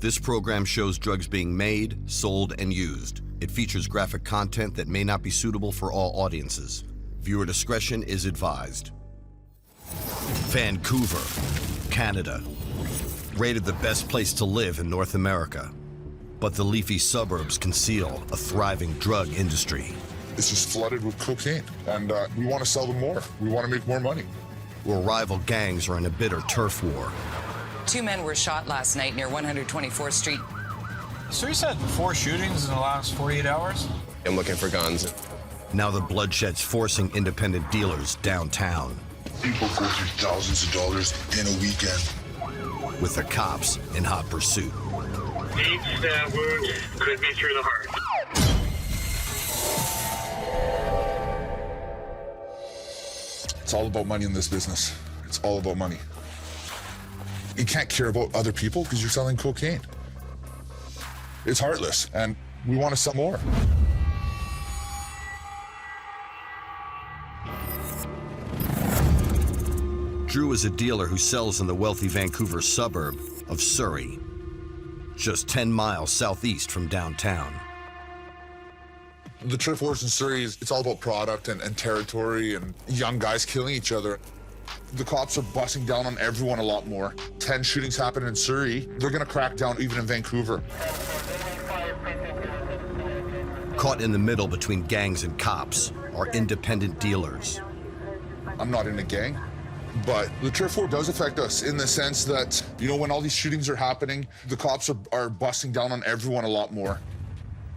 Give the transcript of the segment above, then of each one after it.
This program shows drugs being made, sold, and used. It features graphic content that may not be suitable for all audiences. Viewer discretion is advised. Vancouver, Canada. Rated the best place to live in North America. But the leafy suburbs conceal a thriving drug industry. It's just flooded with cocaine, and we want to sell them more. We want to make more money. Where rival gangs are in a bitter turf war. 2 men were shot last night near 124th Street. So you said 4 shootings in the last 48 hours? I'm looking for guns. Now the bloodshed's forcing independent dealers downtown. People go through thousands of dollars in a weekend. With the cops in hot pursuit. Deep stab wound, could be through the heart. It's all about money in this business. It's all about money. You can't care about other people because you're selling cocaine. It's heartless, and we want to sell more. Drew is a dealer who sells in the wealthy Vancouver suburb of Surrey, just 10 miles southeast from downtown. The turf wars in Surrey, it's all about product and territory and young guys killing each other. The cops are busting down on everyone a lot more. 10 shootings happen in Surrey. They're going to crack down even in Vancouver. Caught in the middle between gangs and cops are independent dealers. I'm not in a gang, but the turf war does affect us in the sense that, you know, when all these shootings are happening, the cops are busting down on everyone a lot more.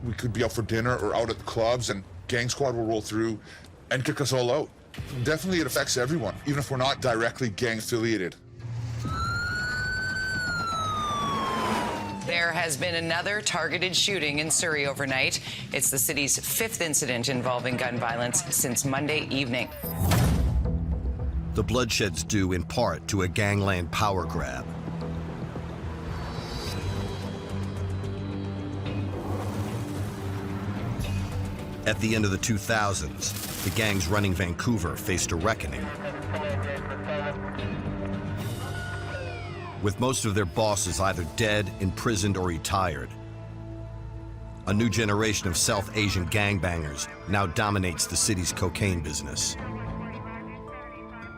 We could be out for dinner or out at the clubs, and gang squad will roll through and kick us all out. Definitely it affects everyone, even if we're not directly gang affiliated. There has been another targeted shooting in Surrey overnight. It's the city's 5th incident involving gun violence since Monday evening. The bloodshed's due in part to a gangland power grab. At the end of the 2000s, the gangs running Vancouver faced a reckoning. With most of their bosses either dead, imprisoned, or retired, a new generation of South Asian gangbangers now dominates the city's cocaine business.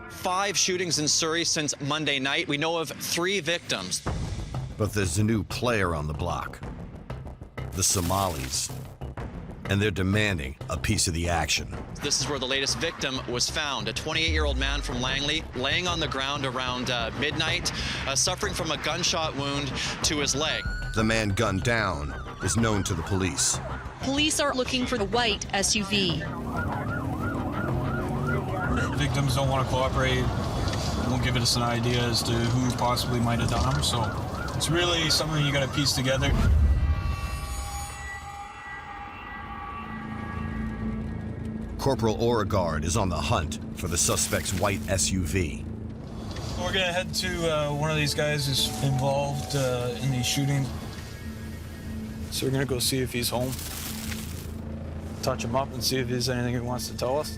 5 shootings in Surrey since Monday night. We know of 3 victims. But there's a new player on the block, the Somalis, and they're demanding a piece of the action. This is where the latest victim was found, a 28-year-old man from Langley, laying on the ground around midnight, suffering from a gunshot wound to his leg. The man gunned down is known to the police. Police are looking for the white SUV. Victims don't want to cooperate, won't give us an idea as to who possibly might have done them, so it's really something you got to piece together. Corporal Beauregard is on the hunt for the suspect's white SUV. We're gonna head to one of these guys who's involved in these shootings. So we're gonna go see if he's home, touch him up and see if there's anything he wants to tell us.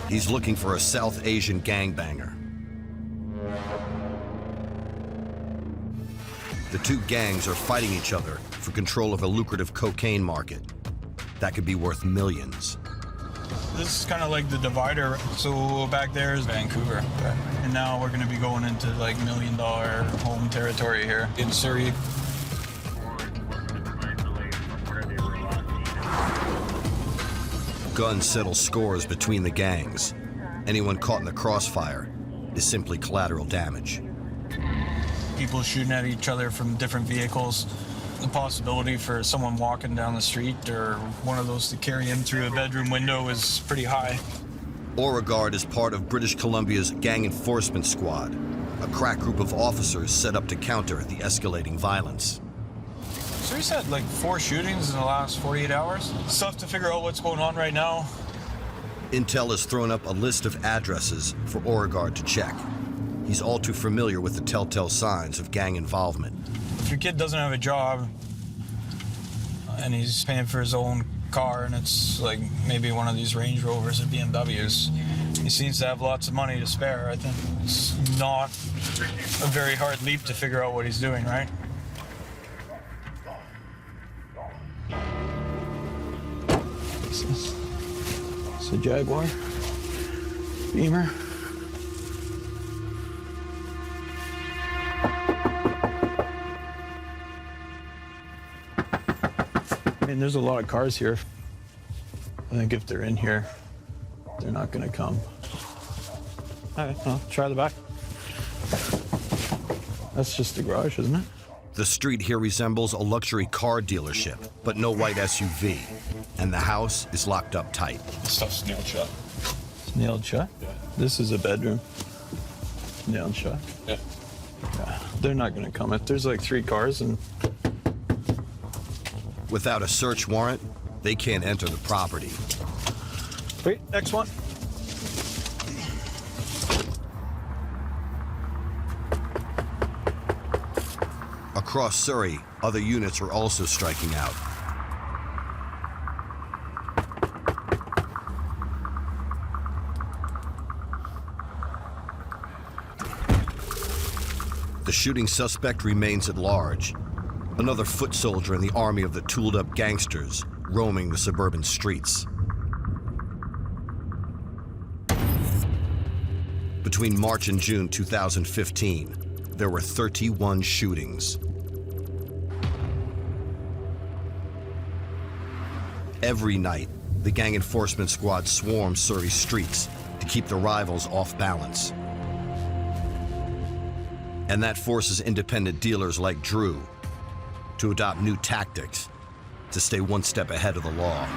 He's looking for a South Asian gangbanger. The two gangs are fighting each other for control of a lucrative cocaine market that could be worth millions. This is kind of like the divider. So back there is Vancouver, and now we're going to be going into like $1 million home territory here in Surrey. Guns settle scores between the gangs. Anyone caught in the crossfire is simply collateral damage. People shooting at each other from different vehicles. The possibility for someone walking down the street or one of those to carry him through a bedroom window is pretty high. Beauregard is part of British Columbia's Gang Enforcement Squad, a crack group of officers set up to counter the escalating violence. So we said like 4 shootings in the last 48 hours. It's tough to figure out what's going on right now. Intel has thrown up a list of addresses for Beauregard to check. He's all too familiar with the telltale signs of gang involvement. If your kid doesn't have a job and he's paying for his own car and it's like maybe one of these Range Rovers or BMWs, he seems to have lots of money to spare. I think it's not a very hard leap to figure out what he's doing, right? It's a Jaguar, Beamer. I mean, there's a lot of cars here. I think if they're in here, they're not gonna come. All right, well, try the back. That's just the garage, isn't it? The street here resembles a luxury car dealership, but no white SUV. And the house is locked up tight. This stuff's nailed shut. It's nailed shut? Yeah. This is a bedroom. Nailed shut? Yeah. Yeah, they're not gonna come. If there's like 3 cars and... Without a search warrant, they can't enter the property. Wait, next one. Across Surrey, other units are also striking out. The shooting suspect remains at large. Another foot soldier in the army of the tooled-up gangsters roaming the suburban streets. Between March and June 2015, there were 31 shootings. Every night, the gang enforcement squad swarms Surrey streets to keep the rivals off balance. And that forces independent dealers like Drew to adopt new tactics to stay one step ahead of the law.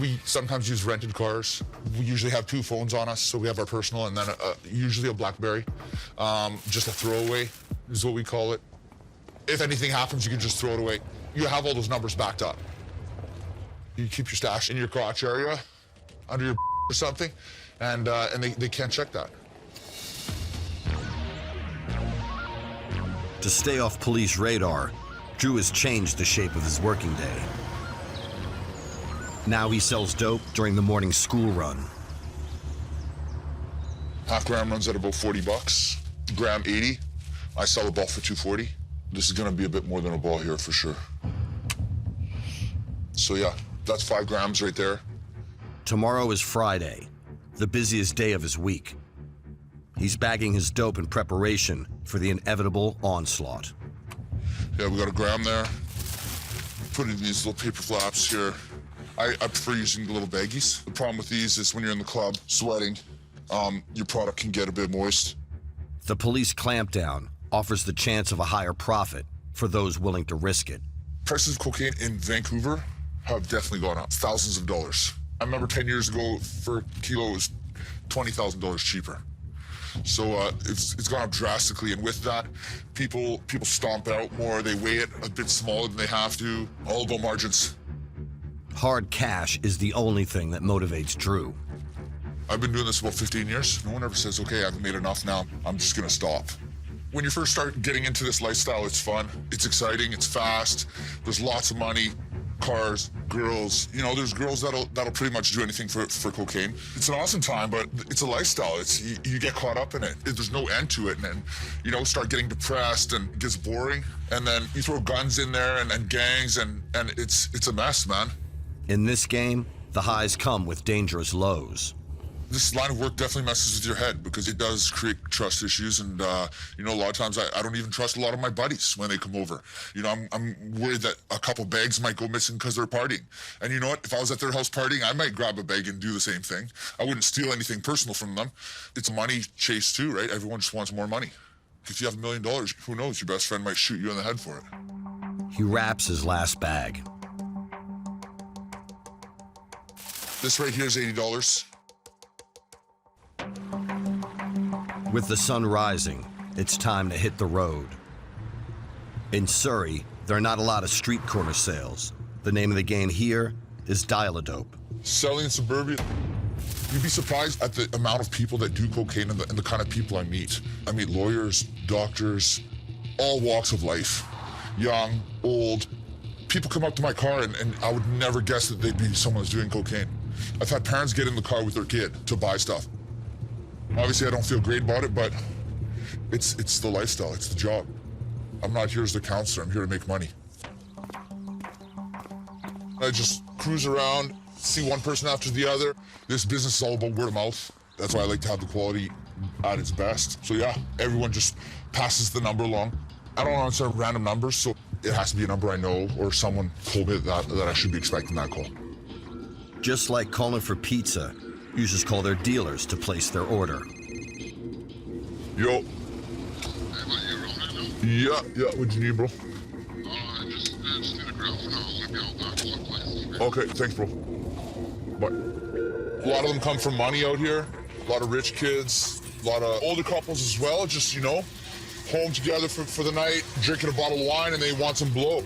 We sometimes use rented cars. We usually have 2 phones on us, so we have our personal and then usually a BlackBerry. Just a throwaway is what we call it. If anything happens, you can just throw it away. You have all those numbers backed up. You keep your stash in your crotch area, under your or something, and they can't check that. To stay off police radar, Drew has changed the shape of his working day. Now he sells dope during the morning school run. Half gram runs at about $40. Gram 80. I sell a ball for $240. This is gonna be a bit more than a ball here for sure. So yeah, that's 5 grams right there. Tomorrow is Friday, the busiest day of his week. He's bagging his dope in preparation for the inevitable onslaught. Yeah, we got a gram there. Put it in these little paper flaps here. I prefer using the little baggies. The problem with these is when you're in the club sweating, your product can get a bit moist. The police clampdown offers the chance of a higher profit for those willing to risk it. Prices of cocaine in Vancouver have definitely gone up, thousands of dollars. I remember 10 years ago, for a kilo, it was $20,000 cheaper. So it's gone up drastically, and with that, people stomp out more. They weigh it a bit smaller than they have to. All about margins. Hard cash is the only thing that motivates Drew. I've been doing this about 15 years. No one ever says, okay, I've made enough now, I'm just gonna stop. When you first start getting into this lifestyle, it's fun, it's exciting, it's fast, there's lots of money, cars, girls. You know, there's girls that'll pretty much do anything for cocaine. It's an awesome time, but it's a lifestyle. You get caught up in it. There's no end to it, and then, you know, start getting depressed and it gets boring, and then you throw guns in there and gangs, and it's a mess, man. In this game, the highs come with dangerous lows. This line of work definitely messes with your head because it does create trust issues, and you know, a lot of times I don't even trust a lot of my buddies when they come over. You know, I'm worried that a couple bags might go missing because they're partying. And you know what? If I was at their house partying, I might grab a bag and do the same thing. I wouldn't steal anything personal from them. It's a money chase too, right? Everyone just wants more money. If you have $1 million, who knows? Your best friend might shoot you in the head for it. He wraps his last bag. This right here is $80. With the sun rising, it's time to hit the road. In Surrey, there are not a lot of street corner sales. The name of the game here is Dial-A-Dope. Selling in Suburban, you'd be surprised at the amount of people that do cocaine and the kind of people I meet. I meet lawyers, doctors, all walks of life. Young, old. People come up to my car and I would never guess that they'd be someone who's doing cocaine. I've had parents get in the car with their kid to buy stuff. Obviously, I don't feel great about it, but it's the lifestyle, it's the job. I'm not here as the counselor, I'm here to make money. I just cruise around, see one person after the other. This business is all about word of mouth. That's why I like to have the quality at its best. So yeah, everyone just passes the number along. I don't answer random numbers, so it has to be a number I know or someone told me that I should be expecting that call. Just like calling for pizza, users call their dealers to place their order. Yo. Yeah, what'd you need, bro? I just need a grill for now. I'm gonna be out back to one place. Okay, thanks, bro. Bye. A lot of them come from money out here. A lot of rich kids, a lot of older couples as well, just, home together for the night, drinking a bottle of wine, and they want some blow.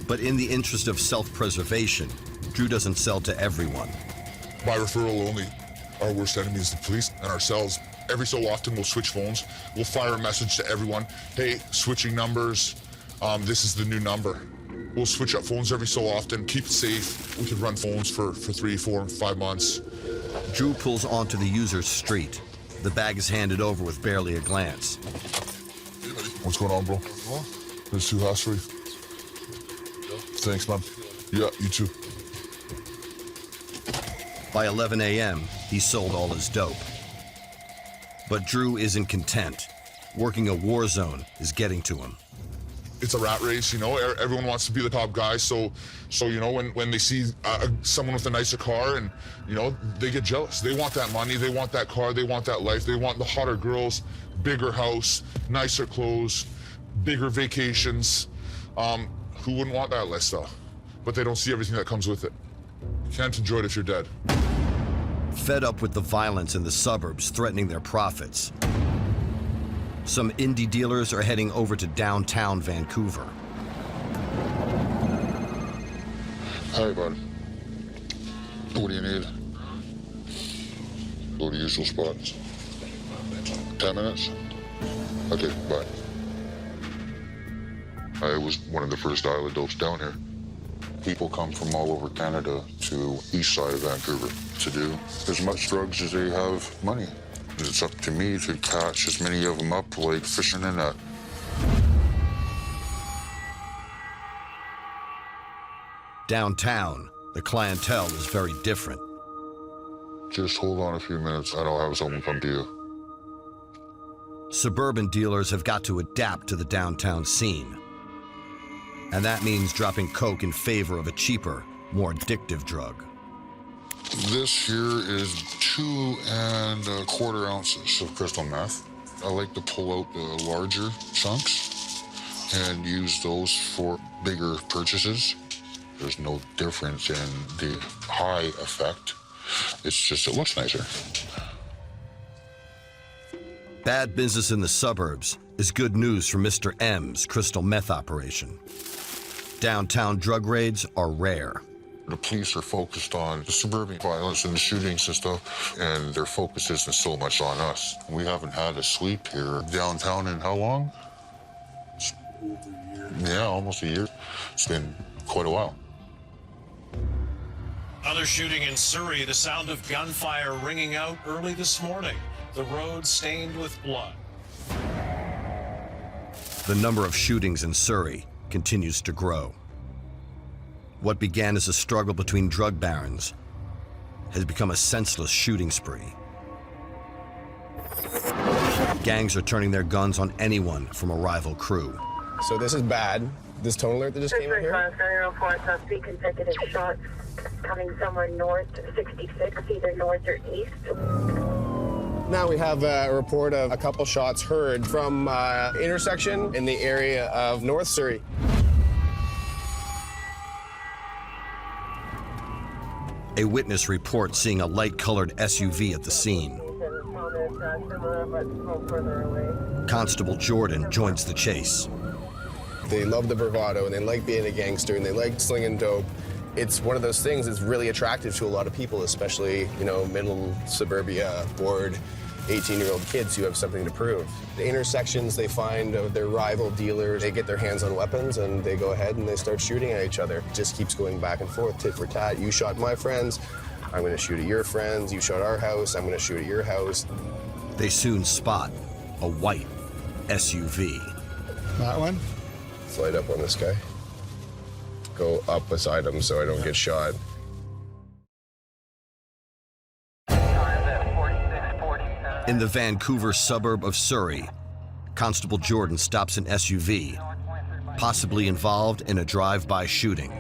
But in the interest of self-preservation, Drew doesn't sell to everyone. By referral only. Our worst enemy is the police and ourselves. Every so often, we'll switch phones. We'll fire a message to everyone. Hey, switching numbers. This is the new number. We'll switch up phones every so often, keep it safe. We could run phones for 3, 4, 5 months. Drew pulls onto the user's street. The bag is handed over with barely a glance. What's going on, bro? There's 2 house for you. Thanks, man. Yeah, you too. By 11 a.m., he sold all his dope. But Drew isn't content. Working a war zone is getting to him. It's a rat race, everyone wants to be the top guy, so when they see someone with a nicer car and, they get jealous. They want that money, they want that car, they want that life, they want the hotter girls, bigger house, nicer clothes, bigger vacations. Who wouldn't want that lifestyle? But they don't see everything that comes with it. You can't enjoy it if you're dead. Fed up with the violence in the suburbs threatening their profits, some indie dealers are heading over to downtown Vancouver. Hi, bud. What do you need? Go to usual spots. 10 minutes? Okay, bye. I was one of the first dial-a-dopes down here. People come from all over Canada to east side of Vancouver to do as much drugs as they have money. It's up to me to catch as many of them up like fishing in a net. Downtown, the clientele is very different. Just hold on a few minutes and I'll have someone come to you. Suburban dealers have got to adapt to the downtown scene. And that means dropping coke in favor of a cheaper, more addictive drug. This here is 2 1/4 ounces of crystal meth. I like to pull out the larger chunks and use those for bigger purchases. There's no difference in the high effect. It's just, it looks nicer. Bad business in the suburbs is good news for Mr. M's crystal meth operation. Downtown drug raids are rare. The police are focused on the suburban violence and the shootings and stuff, and their focus isn't so much on us. We haven't had a sweep here downtown in how long? Over a year. Yeah, almost a year. It's been quite a while. Another shooting in Surrey, the sound of gunfire ringing out early this morning. The road stained with blood. The number of shootings in Surrey continues to grow. What began as a struggle between drug barons has become a senseless shooting spree. Gangs are turning their guns on anyone from a rival crew. So this is bad. This tone alert that just came in here? 3 consecutive shots coming somewhere north, 66, either north or east. Now we have a report of a couple shots heard from intersection in the area of North Surrey. A witness reports seeing a light-colored SUV at the scene. Constable Jordan joins the chase. They love the bravado, and they like being a gangster, and they like slinging dope. It's one of those things that's really attractive to a lot of people, especially, middle suburbia, bored 18-year-old kids who have something to prove. The intersections, they find their rival dealers, they get their hands on weapons, and they go ahead and they start shooting at each other. It just keeps going back and forth, tit for tat. You shot my friends, I'm gonna shoot at your friends. You shot our house, I'm gonna shoot at your house. They soon spot a white SUV. That one? Slide up on this guy. Go up beside him so I don't get shot. In the Vancouver suburb of Surrey, Constable Jordan stops an SUV, possibly involved in a drive-by shooting.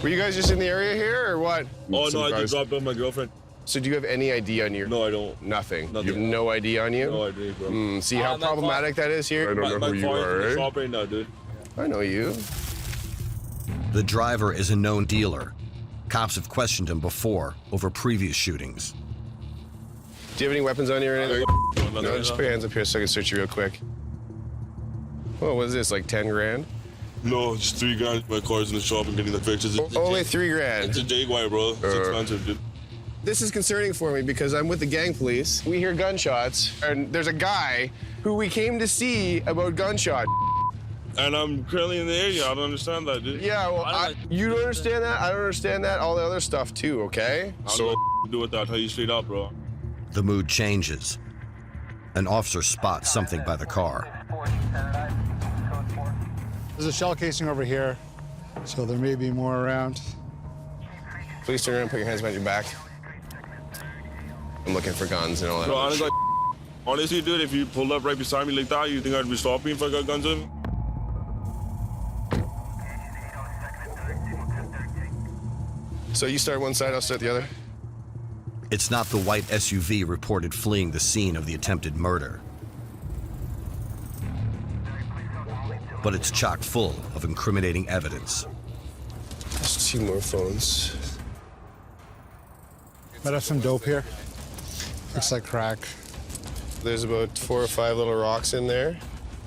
Were you guys just in the area here or what? Oh, no, I just dropped off my girlfriend. So do you have any ID on you? No, I don't. Nothing? You have no ID on you? No ID, bro. See how problematic that is here? I don't know who you are, in the shop right now, dude. I know you. The driver is a known dealer. Cops have questioned him before over previous shootings. Do you have any weapons on you or anything? No, just put your hands up here so I can search you real quick. What was this, like 10 grand? No, just $3 grand. My car's in the shop and getting the pictures. Only $3 grand? It's a Jaguar, bro. It's expensive, dude. This is concerning for me because I'm with the gang police. We hear gunshots, and there's a guy who we came to see about gunshot. And I'm currently in the area. I don't understand that, dude. Yeah, well, you don't understand that? I don't understand that. All the other stuff, too, okay? So do with that. I'll tell you straight up, bro. The mood changes. An officer spots something by the car. There's a shell casing over here, so there may be more around. Please turn around and put your hands behind your back. I'm looking for guns and all that. Bro, honestly, dude, if you pulled up right beside me like that, you think I'd be stopping if I got guns on me? So you start one side, I'll start the other? It's not the white SUV reported fleeing the scene of the attempted murder. But it's chock full of incriminating evidence. There's 2 more phones. Might have some dope here. Looks like crack. There's about 4 or 5 little rocks in there.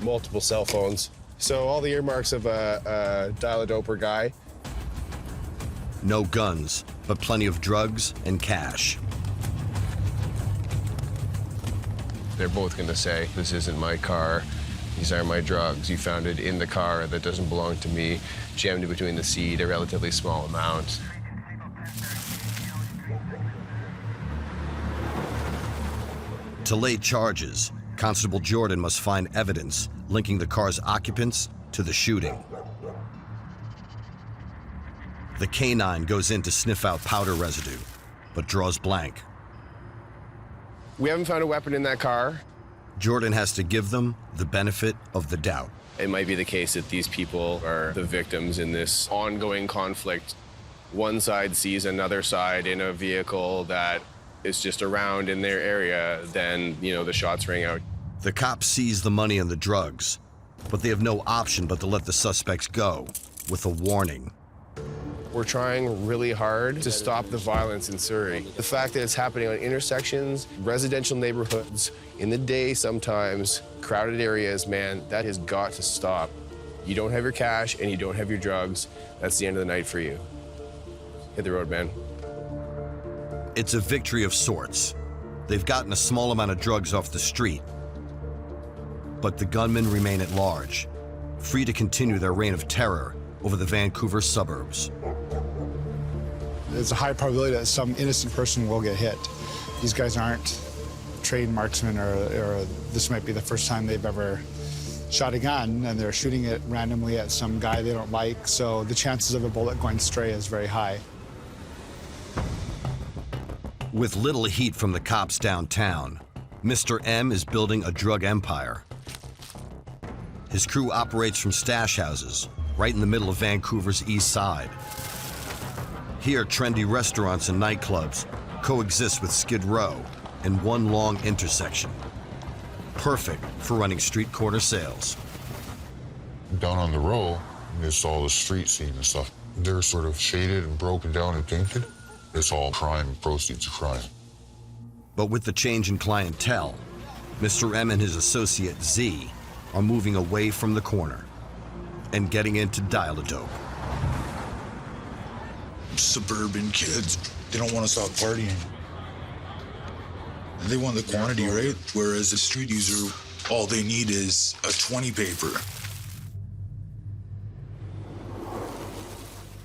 Multiple cell phones. So all the earmarks of a dial-a-doper guy. No guns, but plenty of drugs and cash. They're both going to say, this isn't my car. These are my drugs. You found it in the car that doesn't belong to me. Jammed in between the seat, a relatively small amount. To lay charges, Constable Jordan must find evidence linking the car's occupants to the shooting. The K-9 goes in to sniff out powder residue, but draws blank. We haven't found a weapon in that car. Jordan has to give them the benefit of the doubt. It might be the case that these people are the victims in this ongoing conflict. One side sees another side in a vehicle that is just around in their area, then, the shots ring out. The cops seize the money and the drugs, but they have no option but to let the suspects go with a warning. We're trying really hard to stop the violence in Surrey. The fact that it's happening on intersections, residential neighborhoods, in the day sometimes, crowded areas, man, that has got to stop. You don't have your cash and you don't have your drugs. That's the end of the night for you. Hit the road, man. It's a victory of sorts. They've gotten a small amount of drugs off the street, but the gunmen remain at large, free to continue their reign of terror over the Vancouver suburbs. There's a high probability that some innocent person will get hit. These guys aren't trained marksmen, or this might be the first time they've ever shot a gun, and they're shooting it randomly at some guy they don't like, so the chances of a bullet going stray is very high. With little heat from the cops downtown, Mr. M is building a drug empire. His crew operates from stash houses right in the middle of Vancouver's east side. Here, trendy restaurants and nightclubs coexist with Skid Row in one long intersection. Perfect for running street corner sales. Down on the row, it's all the street scene and stuff. They're sort of shaded and broken down and painted. It's all crime, proceeds of crime. But with the change in clientele, Mr. M and his associate Z are moving away from the corner and getting into dial-a-dope. Suburban kids, they don't want to stop partying. They want the quantity, right? Whereas a street user, all they need is a 20 paper.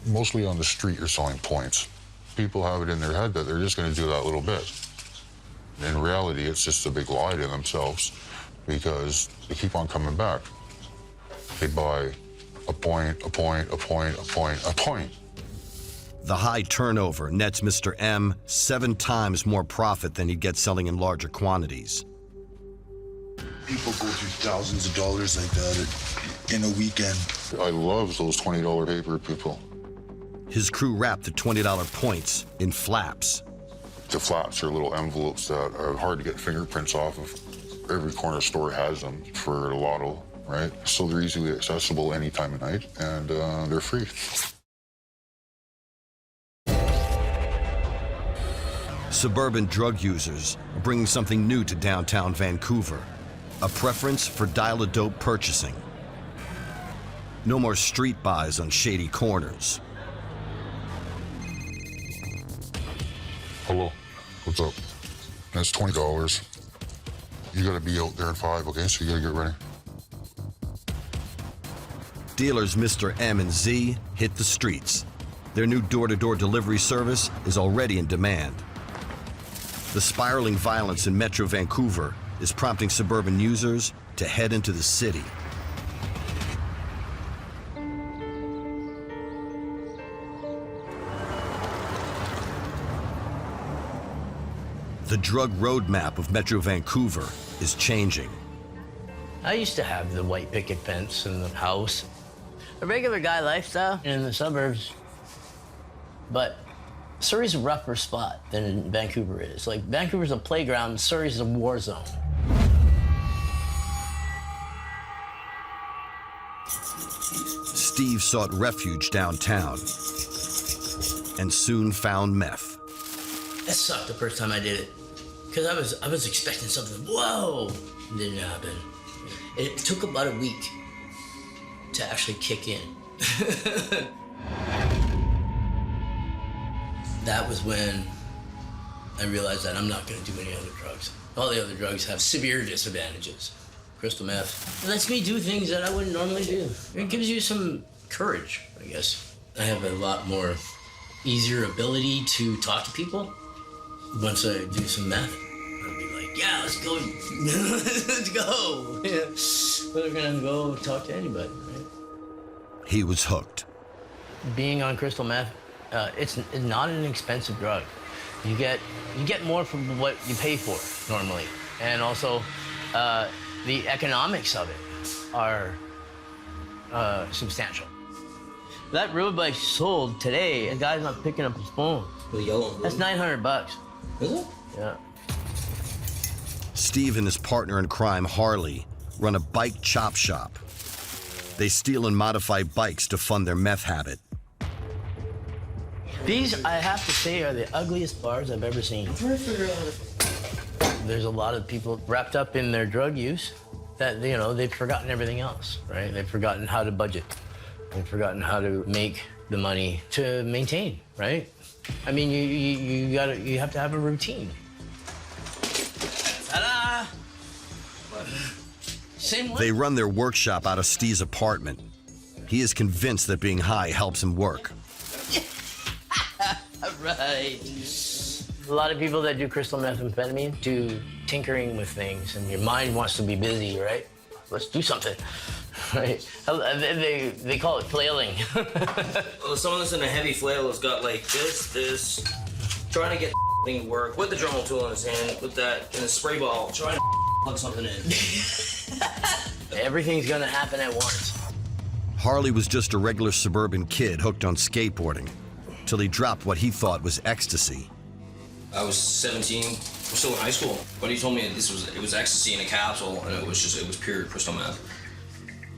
Mostly on the street, you're selling points. People have it in their head that they're just going to do that little bit. In reality, it's just a big lie to themselves because they keep on coming back. They buy a point, a point, a point, a point, a point. The high turnover nets Mr. M 7 times more profit than he'd get selling in larger quantities. People go through thousands of dollars like that in a weekend. I love those $20 paper people. His crew wrapped the $20 points in flaps. The flaps are little envelopes that are hard to get fingerprints off of. Every corner store has them for the lotto, right? So they're easily accessible any time of night, and they're free. Suburban drug users are bringing something new to downtown Vancouver, a preference for dial-a-dope purchasing. No more street buys on shady corners. Hello, what's up? That's $20. You gotta be out there at 5, okay? So you gotta get ready. Dealers Mr. M and Z hit the streets. Their new door-to-door delivery service is already in demand. The spiraling violence in Metro Vancouver is prompting suburban users to head into the city. The drug roadmap of Metro Vancouver is changing. I used to have the white picket fence in the house. A regular guy lifestyle in the suburbs. But Surrey's a rougher spot than Vancouver is. Like, Vancouver's a playground, Surrey's a war zone. Steve sought refuge downtown and soon found meth. That sucked the first time I did it. Because I was expecting something, whoa! It didn't happen. It took about a week to actually kick in. That was when I realized that I'm not going to do any other drugs. All the other drugs have severe disadvantages. Crystal meth. It lets me do things that I wouldn't normally do. It gives you some courage, I guess. I have a lot more easier ability to talk to people once I do some meth. I'll be like, yeah, let's go. Let's go. Yeah. We're going to go talk to anybody, right? He was hooked. Being on crystal meth, it's not an expensive drug. You get more from what you pay for normally, and also the economics of it are substantial. That road bike sold today, and guy's not picking up his phone. That's $900. Is it? Yeah. Steve and his partner in crime, Harley, run a bike chop shop. They steal and modify bikes to fund their meth habit. These, I have to say, are the ugliest bars I've ever seen. There's a lot of people wrapped up in their drug use that, you know, they've forgotten everything else, right? They've forgotten how to budget. They've forgotten how to make the money to maintain, right? I mean, you have to have a routine. Ta-da! Same way. They run their workshop out of Steve's apartment. He is convinced that being high helps him work. Right. A lot of people that do crystal methamphetamine do tinkering with things, and your mind wants to be busy, right? Let's do something, right? They call it flailing. Well, someone that's in a heavy flail has got like this, trying to get the thing to work with the Dremel tool in his hand, with that in a spray ball, trying to plug something in. Everything's gonna happen at once. Harley was just a regular suburban kid hooked on skateboarding, till he dropped what he thought was ecstasy. I was 17. I'm still in high school. But he told me it was ecstasy in a capsule, and it was pure crystal meth.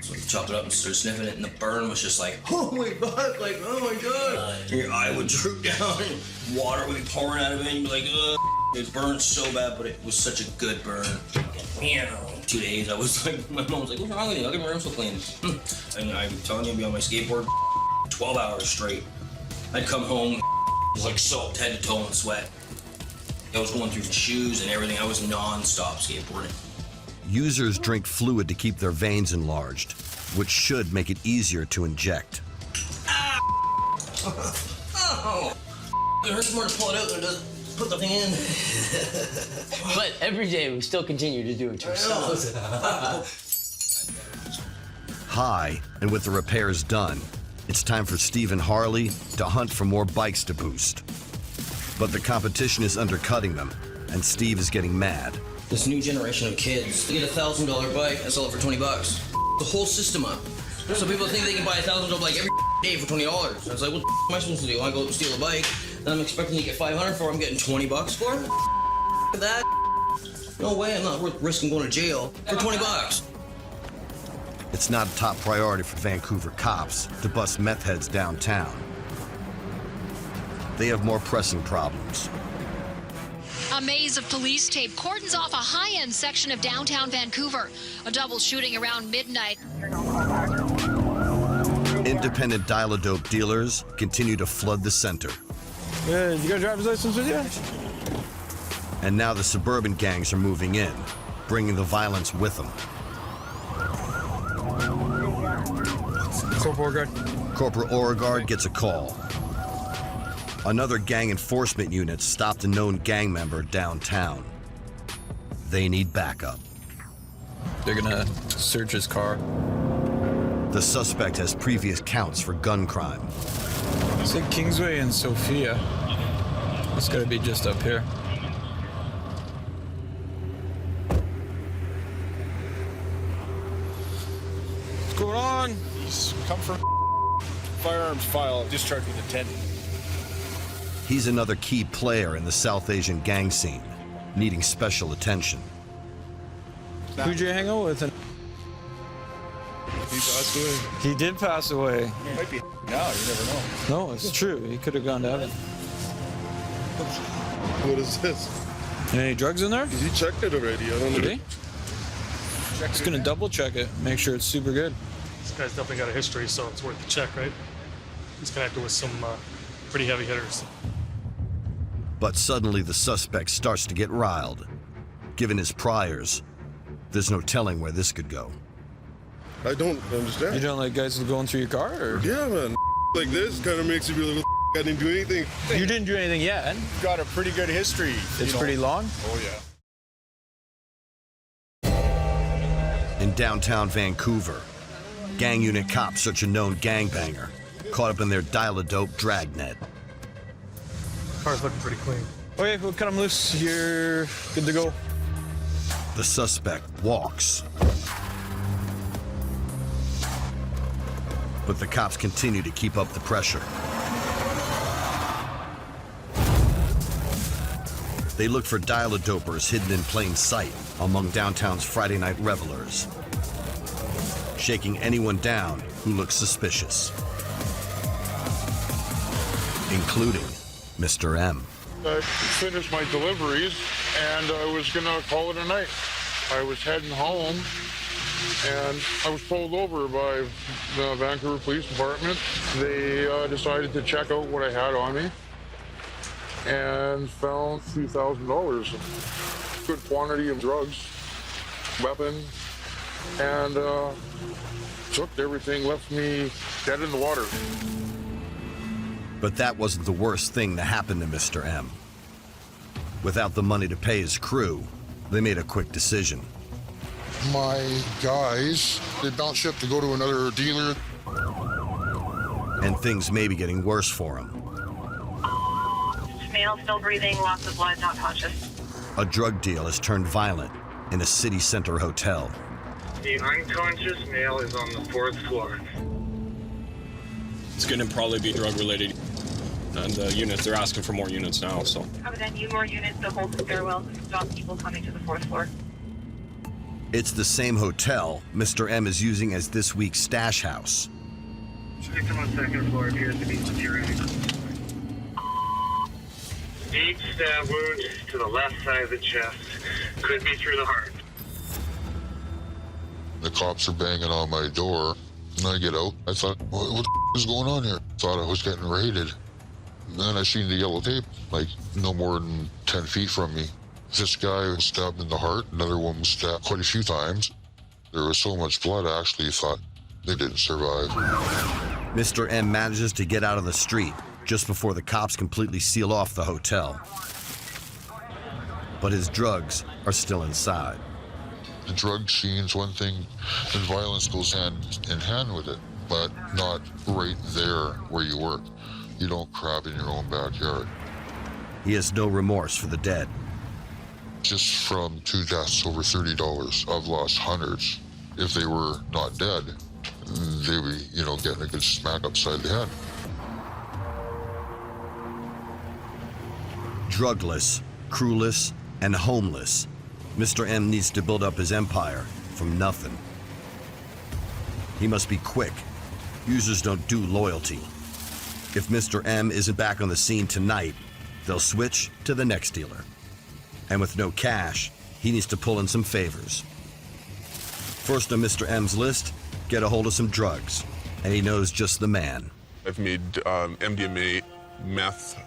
So I chopped it up and started sniffing it, and the burn was just like, oh my god, like, oh my god. And your eye would droop down, and water would be pouring out of it, and you'd be like, ugh. It burned so bad, but it was such a good burn. 2 days, I was like, my mom was like, what's wrong with you? I'll get my room so clean. And I'm telling you, I'd be on my skateboard 12 hours straight. I'd come home, it was like soaked head to toe in sweat. I was going through shoes and everything. I was non-stop skateboarding. Users drink fluid to keep their veins enlarged, which should make it easier to inject. Ah! Oh! It hurts more to pull it out than it does put the thing in. But every day we still continue to do it to ourselves. High, and with the repairs done, it's time for Steve and Harley to hunt for more bikes to boost. But the competition is undercutting them, and Steve is getting mad. This new generation of kids, they get a $1,000 bike and sell it for $20. The whole system up. So people think they can buy a $1,000 bike every day for $20. I was like, what the am I supposed to do? I go steal a bike, and I'm expecting to get $500 for it. I'm getting $20 for it? That? No way, I'm not worth risking going to jail for $20. It's not a top priority for Vancouver cops to bust meth heads downtown. They have more pressing problems. A maze of police tape cordons off a high-end section of downtown Vancouver. A double shooting around midnight. Independent dial-a-dope dealers continue to flood the center. Yeah, you got a driver's license with you? And now the suburban gangs are moving in, bringing the violence with them. Corporal Guard. Corporal Beauregard gets a call. Another gang enforcement unit stopped a known gang member downtown. They need backup. They're gonna search his car. The suspect has previous counts for gun crime. It's like Kingsway and Sophia. It's gotta be just up here. What's going on? He's come from firearms file, discharged with intent. He's another key player in the South Asian gang scene, needing special attention. Who'd you hang out with? He passed away. He did pass away. He might be now, you never know. No, it's true. He could have gone to heaven. What is this? Any drugs in there? He checked it already. I don't know. Did he? Just gonna double check it, make sure it's super good. This guy's definitely got a history, so it's worth the check, right? He's connected with some pretty heavy hitters. But suddenly the suspect starts to get riled. Given his priors, there's no telling where this could go. I don't understand. You don't like guys going through your car? Or? Yeah, man. Like this kind of makes you be like, I didn't do anything. You didn't do anything yet? Got a pretty good history. It's pretty long? Oh, yeah. In downtown Vancouver, gang unit cops search a known gangbanger, caught up in their dial-a-dope dragnet. Car's looking pretty clean. Okay, we'll cut him loose. You're good to go. The suspect walks. But the cops continue to keep up the pressure. They look for dial-a-dopers hidden in plain sight among downtown's Friday night revelers, shaking anyone down who looks suspicious, including Mr. M. I finished my deliveries and I was gonna call it a night. I was heading home and I was pulled over by the Vancouver Police Department. They decided to check out what I had on me and found $2,000, good quantity of drugs, weapon, and took everything, left me dead in the water. But that wasn't the worst thing that happened to Mr. M. Without the money to pay his crew, they made a quick decision. My guys, they bounced ship to go to another dealer. And things may be getting worse for him. Male still breathing, lots of blood, not conscious. A drug deal has turned violent in a city center hotel. The unconscious male is on the 4th floor. It's going to probably be drug related. And the units, they're asking for more units now, so. I would then need more units to hold the stairwells and stop people coming to the 4th floor. It's the same hotel Mr. M is using as this week's stash house. Victim on 2nd floor appears to be deteriorating. Deep stab wound to the left side of the chest. Could be through the heart. The cops are banging on my door, and I get out. I thought, what the is going on here? Thought I was getting raided. And then I seen the yellow tape, like no more than 10 feet from me. This guy was stabbed in the heart, another one was stabbed quite a few times. There was so much blood, I actually thought they didn't survive. Mr. M manages to get out on the street just before the cops completely seal off the hotel. but his drugs are still inside. The drug scene's one thing, and violence goes hand in hand with it, but not right there where you work. You don't crab in your own backyard. He has no remorse for the dead. Just from 2 deaths over $30, I've lost hundreds. If they were not dead, they would be, getting a good smack upside the head. Drugless, crewless, and homeless, Mr. M needs to build up his empire from nothing. He must be quick. Users don't do loyalty. If Mr. M isn't back on the scene tonight, they'll switch to the next dealer. And with no cash, he needs to pull in some favors. First on Mr. M's list, get a hold of some drugs, and he knows just the man. I've made MDMA, meth,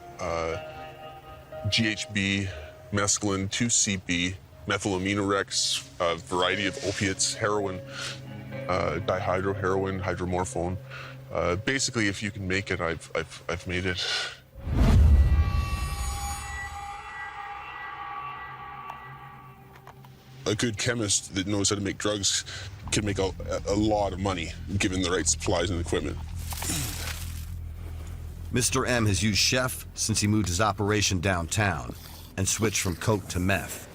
GHB, mescaline, 2-CP, methylaminorex, a variety of opiates, heroin, dihydroheroin, hydromorphone. Basically, if you can make it, I've made it. A good chemist that knows how to make drugs can make a lot of money, given the right supplies and equipment. Mr. M has used Chef since he moved his operation downtown and switched from coke to meth.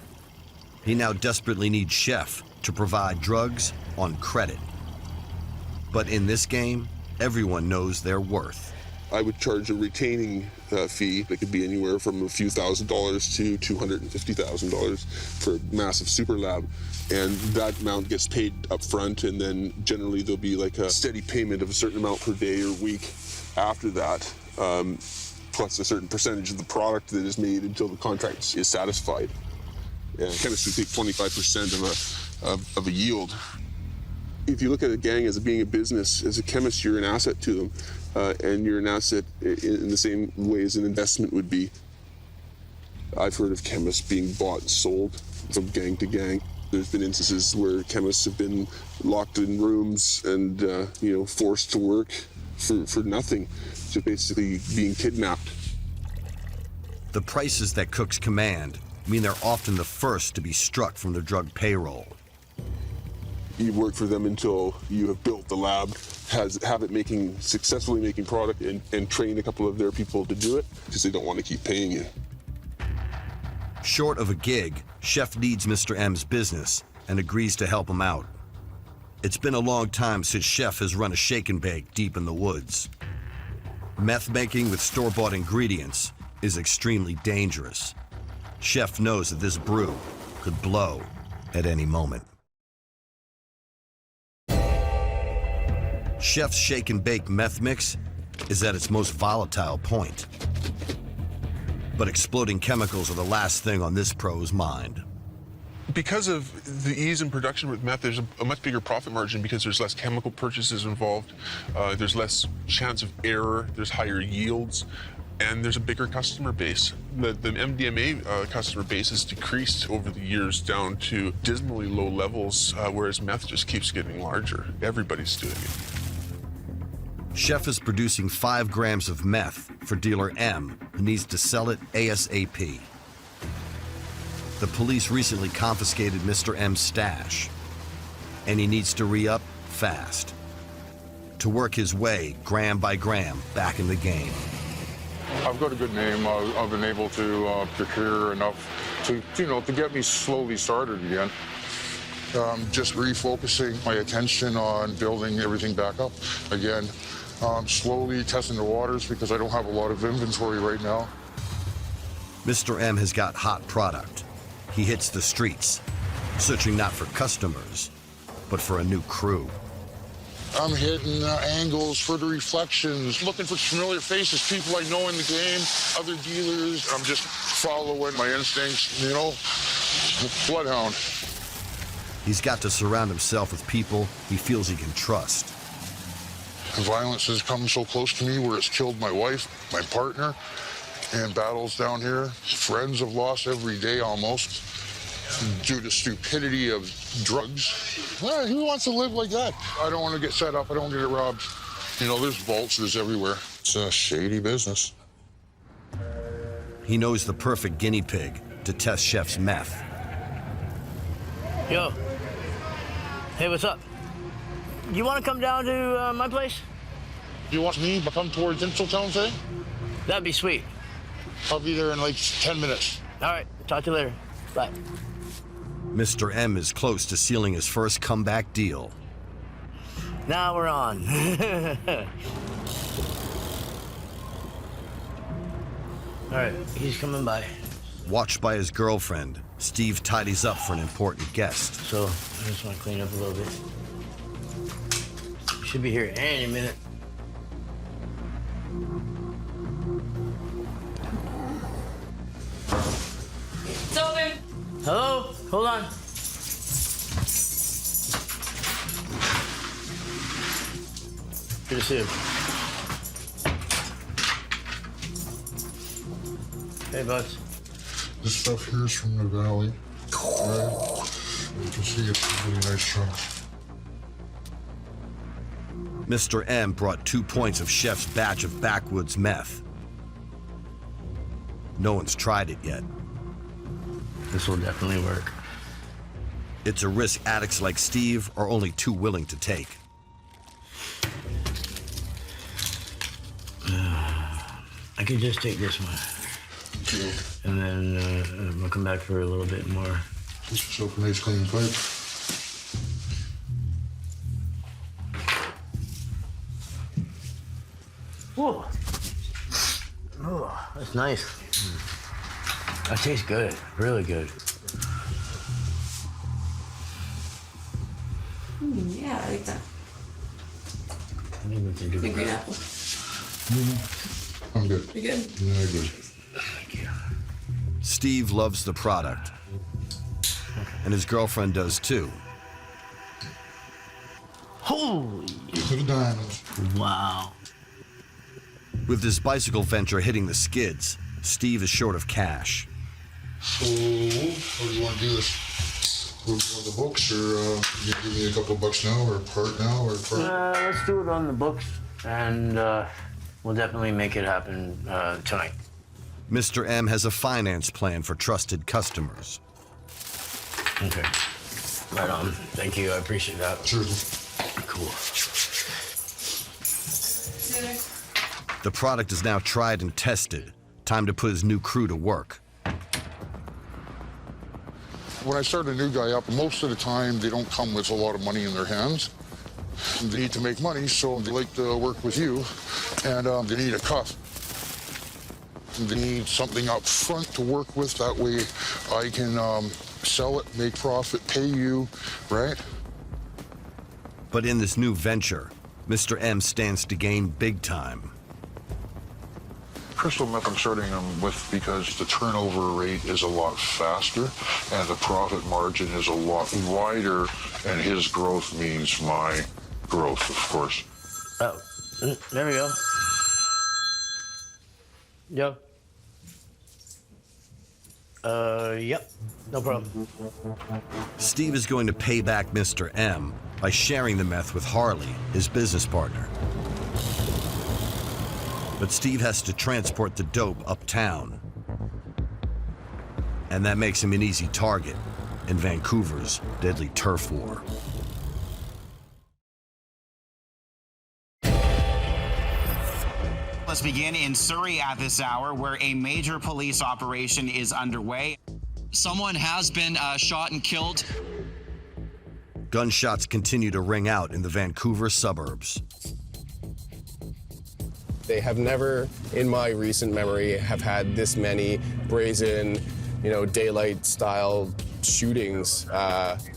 He now desperately needs Chef to provide drugs on credit. But in this game, everyone knows their worth. I would charge a retaining fee that could be anywhere from a few $1,000s to $250,000 for a massive super lab. And that amount gets paid up front, and then generally there'll be like a steady payment of a certain amount per day or week after that, plus a certain percentage of the product that is made until the contract is satisfied. And chemists would take 25% of a yield. If you look at a gang as being a business, as a chemist, you're an asset to them. And you're an asset in the same way as an investment would be. I've heard of chemists being bought and sold from gang to gang. There's been instances where chemists have been locked in rooms and forced to work for nothing, to basically being kidnapped. The prices that cooks command mean they're often the first to be struck from the drug payroll. You work for them until you have built the lab, have it successfully making product, and train a couple of their people to do it, because they don't want to keep paying you. Short of a gig, Chef needs Mr. M's business and agrees to help him out. It's been a long time since Chef has run a shake and bake deep in the woods. Meth making with store-bought ingredients is extremely dangerous. Chef knows that this brew could blow at any moment. Chef's shake and bake meth mix is at its most volatile point. But exploding chemicals are the last thing on this pro's mind. Because of the ease in production with meth, there's a much bigger profit margin because there's less chemical purchases involved, there's less chance of error, there's higher yields, and there's a bigger customer base. The MDMA customer base has decreased over the years down to dismally low levels, whereas meth just keeps getting larger. Everybody's doing it. Chef is producing 5 grams of meth for dealer M, who needs to sell it ASAP. The police recently confiscated Mr. M's stash, and he needs to re-up fast to work his way gram by gram back in the game. I've got a good name. I've been able to procure enough to get me slowly started again. Just refocusing my attention on building everything back up again. Slowly testing the waters because I don't have a lot of inventory right now. Mr. M has got hot product. He hits the streets, searching not for customers, but for a new crew. I'm hitting angles for the reflections, looking for familiar faces, people I know in the game, other dealers. I'm just following my instincts, bloodhound. He's got to surround himself with people he feels he can trust. Violence has come so close to me where it's killed my wife, my partner, and battles down here. Friends have lost every day almost due to stupidity of drugs. Well, who wants to live like that? I don't want to get set up. I don't want to get robbed. There's vultures everywhere. It's a shady business. He knows the perfect guinea pig to test Chef's meth. Yo. Hey, what's up? You want to come down to my place? You want me to come towards Insultown today? That'd be sweet. I'll be there in like 10 minutes. All right, talk to you later. Bye. Mr. M is close to sealing his first comeback deal. Now we're on. All right, he's coming by. Watched by his girlfriend, Steve tidies up for an important guest. So, I just want to clean up a little bit. Should be here any minute. It's open. Hello? Hold on. Good to see you. Hey, Buzz. This stuff here is from the valley. Right? You can see it's a really nice chunk. Mr. M brought 2 points of Chef's batch of backwoods meth. No one's tried it yet. This will definitely work. It's a risk addicts like Steve are only too willing to take. I could just take this one. And then we'll come back for a little bit more. Just open nice clean pipe. Whoa. Oh, that's nice. That tastes good, really good. Yeah, I like that. I think we can do The green that. apple. I'm good. You good? Yeah, good. Thank you. Steve loves the product. And his girlfriend does too. Holy! To the diamonds. Wow. With this bicycle venture hitting the skids, Steve is short of cash. So, how do you want to do this? On the books, or you give me a couple bucks now, or part now, or part? Let's do it on the books, and we'll definitely make it happen tonight. Mr. M has a finance plan for trusted customers. Okay. Right on. Thank you. I appreciate that. Sure. Cool. The product is now tried and tested. Time to put his new crew to work. When I start a new guy up, most of the time they don't come with a lot of money in their hands. They need to make money, so they like to work with you, and they need a cuff. They need something up front to work with. That way I can sell it, make profit, pay you, right? But in this new venture, Mr. M stands to gain big time. Crystal meth I'm starting them with because the turnover rate is a lot faster and the profit margin is a lot wider, and his growth means my growth, of course. Oh, there we go. Yep. Yep, no problem. Steve is going to pay back Mr. M by sharing the meth with Harley, his business partner. But Steve has to transport the dope uptown. And that makes him an easy target in Vancouver's deadly turf war. Let's begin in Surrey at this hour, where a major police operation is underway. Someone has been shot and killed. Gunshots continue to ring out in the Vancouver suburbs. They have never, in my recent memory, have had this many brazen, daylight-style shootings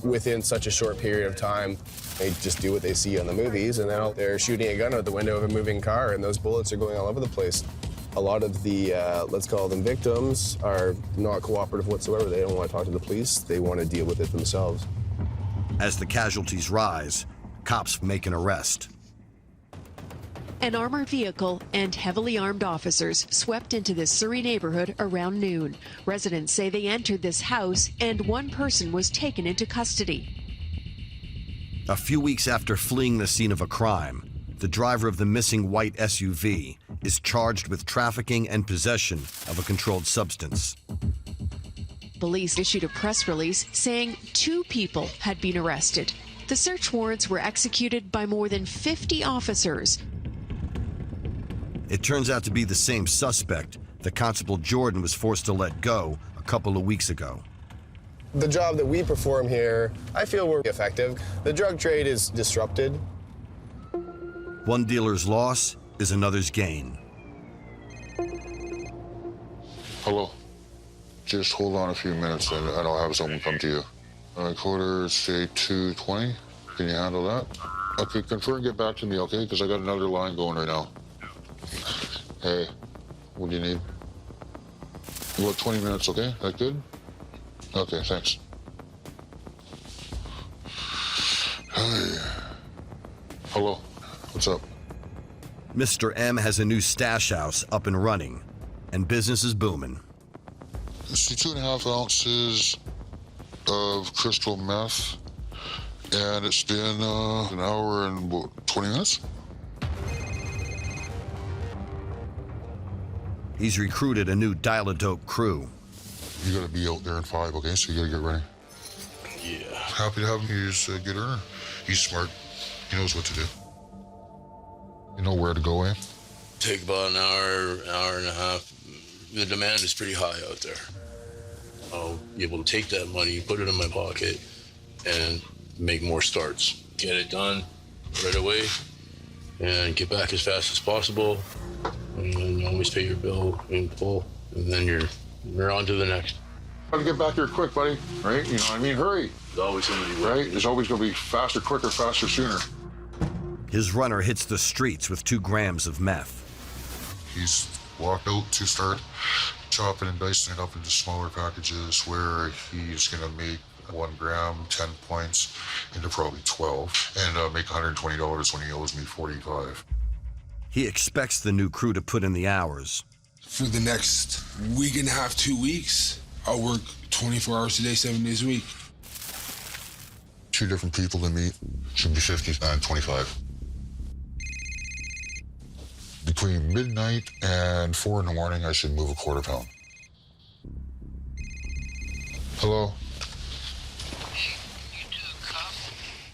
within such a short period of time. They just do what they see on the movies, and now they're shooting a gun out the window of a moving car, and those bullets are going all over the place. A lot of the, let's call them victims, are not cooperative whatsoever. They don't want to talk to the police. They want to deal with it themselves. As the casualties rise, cops make an arrest. An armored vehicle and heavily armed officers swept into this Surrey neighborhood around noon. Residents say they entered this house and one person was taken into custody. A few weeks after fleeing the scene of a crime, the driver of the missing white SUV is charged with trafficking and possession of a controlled substance. Police issued a press release saying 2 people had been arrested. The search warrants were executed by more than 50 officers. It turns out to be the same suspect that Constable Jordan was forced to let go a couple of weeks ago. The job that we perform here, I feel we're effective. The drug trade is disrupted. One dealer's loss is another's gain. Hello. Just hold on a few minutes and I'll have someone come to you. Quarter, say 2:20. Can you handle that? Okay, confirm, get back to me, okay? Because I got another line going right now. Hey, what do you need? About 20 minutes, okay? That good? Okay, thanks. Hey. Hello, what's up? Mr. M has a new stash house up and running, and business is booming. See, 2.5 ounces of crystal meth, and it's been an hour and about 20 minutes. He's recruited a new dial-a-dope crew. You gotta be out there in 5, okay? So you gotta get ready. Yeah. Happy to have him. He's a good earner. He's smart. He knows what to do. You know where to go, eh? Take about an hour and a half. The demand is pretty high out there. I'll be able to take that money, put it in my pocket, and make more starts. Get it done right away, and get back as fast as possible. And then you always pay your bill in full, and then you're on to the next. Gotta get back here quick, buddy. Right? You know what I mean? Hurry. There's always somebody right? waiting. There's always gonna be faster, quicker, faster, sooner. His runner hits the streets with 2 grams of meth. He's walked out to start chopping and dicing it up into smaller packages where he's gonna make 1 gram, 10 points into probably 12, and make $120 when he owes me 45. He expects the new crew to put in the hours. For the next week and a half, 2 weeks, I'll work 24 hours a day, 7 days a week. 2 different people to meet. Should be 50 and 25. Between midnight and 4 in the morning, I should move a 1/4 pound. Hello?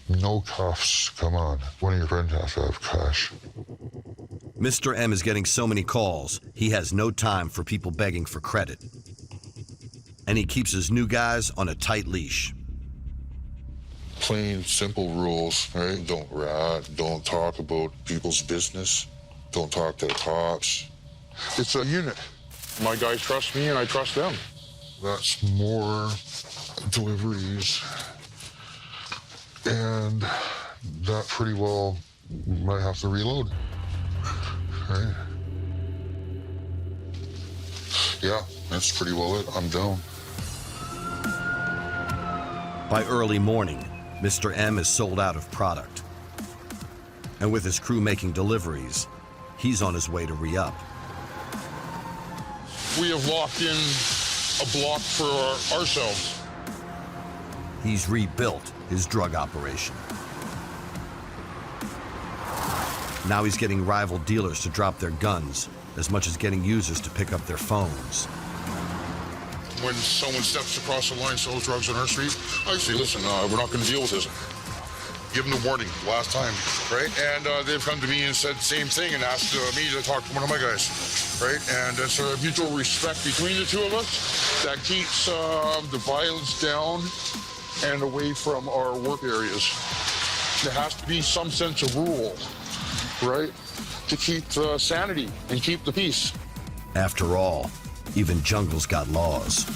No cuffs. Come on. One of your friends has to have cash. Mr. M is getting so many calls, he has no time for people begging for credit. And he keeps his new guys on a tight leash. Plain, simple rules, right? Don't rat, don't talk about people's business, don't talk to the cops. It's a unit. My guys trust me and I trust them. That's more deliveries. And that pretty well might have to reload. Right? Yeah, that's pretty well it. I'm down. By early morning, Mr. M is sold out of product. And with his crew making deliveries, he's on his way to re-up. We have locked in a block for ourselves. He's rebuilt his drug operation. Now he's getting rival dealers to drop their guns as much as getting users to pick up their phones. When someone steps across the line, sells drugs on our street, I say, listen, we're not going to deal with this. Give them the warning last time, right? And they've come to me and said the same thing and asked me to talk to one of my guys, right? And it's a mutual respect between the 2 of us that keeps the violence down and away from our work areas. There has to be some sense of rule, right? To keep sanity and keep the peace. After all, even jungle's got laws.